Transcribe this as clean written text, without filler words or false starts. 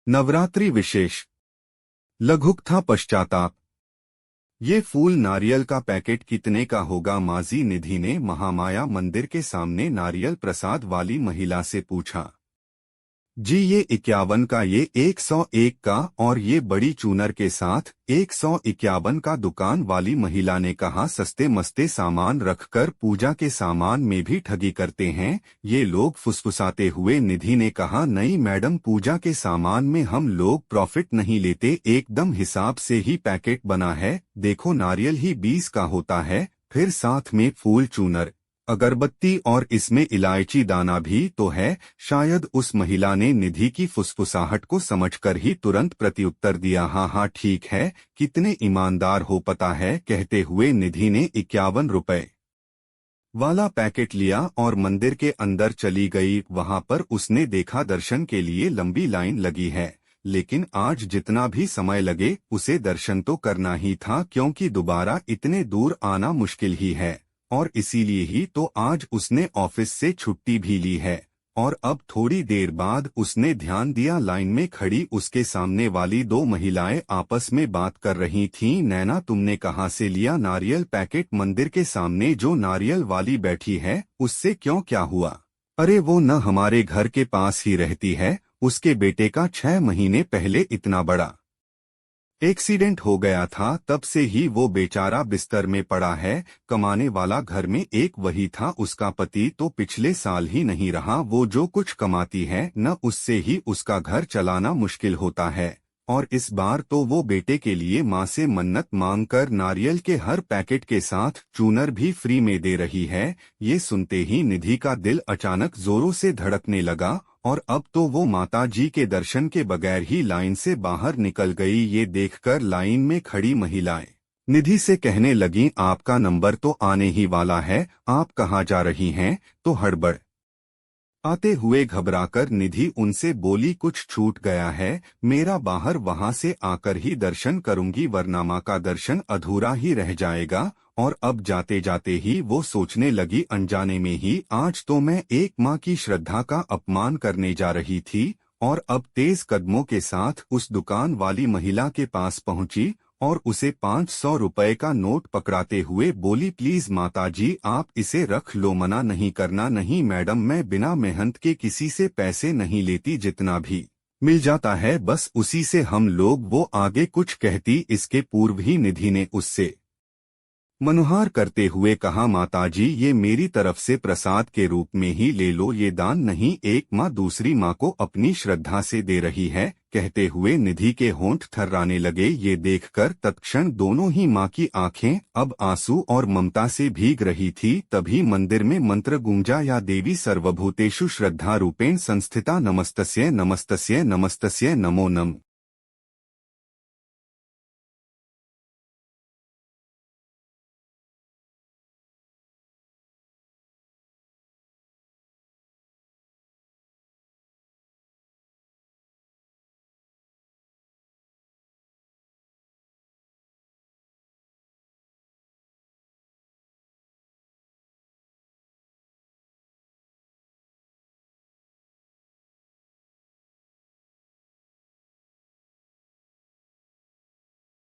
नवरात्रि विशेष लघुकथा पश्चाताप। ये फूल नारियल का पैकेट कितने का होगा? माजी निधि ने महामाया मंदिर के सामने नारियल प्रसाद वाली महिला से पूछा। जी ये 51 का, ये 101 का और ये बड़ी चूनर के साथ 151 का, दुकान वाली महिला ने कहा। सस्ते मस्ते सामान रखकर पूजा के सामान में भी ठगी करते हैं ये लोग, फुसफुसाते हुए निधि ने कहा। नहीं मैडम, पूजा के सामान में हम लोग प्रॉफिट नहीं लेते, एकदम हिसाब से ही पैकेट बना है। देखो नारियल ही 20 का होता है, फिर साथ में फूल, चूनर, अगरबत्ती और इसमें इलायची दाना भी तो है। शायद उस महिला ने निधि की फुसफुसाहट को समझकर ही तुरंत प्रत्युत्तर दिया। हाँ हाँ ठीक है, कितने ईमानदार हो पता है। कहते हुए निधि ने 51 रुपए वाला पैकेट लिया और मंदिर के अंदर चली गई। वहां पर उसने देखा दर्शन के लिए लंबी लाइन लगी है, लेकिन आज जितना भी समय लगे उसे दर्शन तो करना ही था, क्योंकि दोबारा इतने दूर आना मुश्किल ही है। और इसीलिए ही तो आज उसने ऑफिस से छुट्टी भी ली है। और अब थोड़ी देर बाद उसने ध्यान दिया, लाइन में खड़ी उसके सामने वाली दो महिलाएं आपस में बात कर रही थीं। नैना, तुमने कहाँ से लिया नारियल पैकेट? मंदिर के सामने जो नारियल वाली बैठी है उससे क्यों, क्या हुआ? अरे वो न हमारे घर के पास ही रहती है, उसके बेटे का 6 महीने पहले इतना बड़ा एक्सीडेंट हो गया था, तब से ही वो बेचारा बिस्तर में पड़ा है। कमाने वाला घर में एक वही था, उसका पति तो पिछले साल ही नहीं रहा। वो जो कुछ कमाती है न उससे ही उसका घर चलाना मुश्किल होता है। और इस बार तो वो बेटे के लिए माँ से मन्नत मांगकर नारियल के हर पैकेट के साथ चूनर भी फ्री में दे रही है। ये सुनते ही निधि का दिल अचानक जोरों से धड़कने लगा और अब तो वो माता जी के दर्शन के बगैर ही लाइन से बाहर निकल गई। ये देखकर लाइन में खड़ी महिलाएं निधि से कहने लगीं, आपका नंबर तो आने ही वाला है, आप कहाँ जा रही हैं? तो हड़बड़ आते हुए घबराकर निधि उनसे बोली, कुछ छूट गया है, मेरा बाहर वहां से आकर ही दर्शन करूंगी, वरना माँ का दर्शन अधूरा ही रह जाएगा। और अब जाते जाते ही वो सोचने लगी, अनजाने में ही आज तो मैं एक माँ की श्रद्धा का अपमान करने जा रही थी। और अब तेज कदमों के साथ उस दुकान वाली महिला के पास पहुंची और उसे 500 रुपए का नोट पकड़ाते हुए बोली, प्लीज माताजी आप इसे रख लो, मना नहीं करना। नहीं मैडम, मैं बिना मेहनत के किसी से पैसे नहीं लेती, जितना भी मिल जाता है बस उसी से हम लोग। वो आगे कुछ कहती इसके पूर्व ही निधि ने उससे मनुहार करते हुए कहा, माताजी ये मेरी तरफ से प्रसाद के रूप में ही ले लो, ये दान नहीं, एक माँ दूसरी माँ को अपनी श्रद्धा से दे रही है। कहते हुए निधि के होंठ थर्राने लगे। ये देखकर तत्क्षण दोनों ही माँ की आंखें अब आंसू और ममता से भीग रही थी। तभी मंदिर में मंत्र गूंजा, या देवी सर्वभूतेषु श्रद्धा रूपेण संस्थिता, नमस्तस्यै नमस्तस्यै नमस्तस्यै नमो नमः।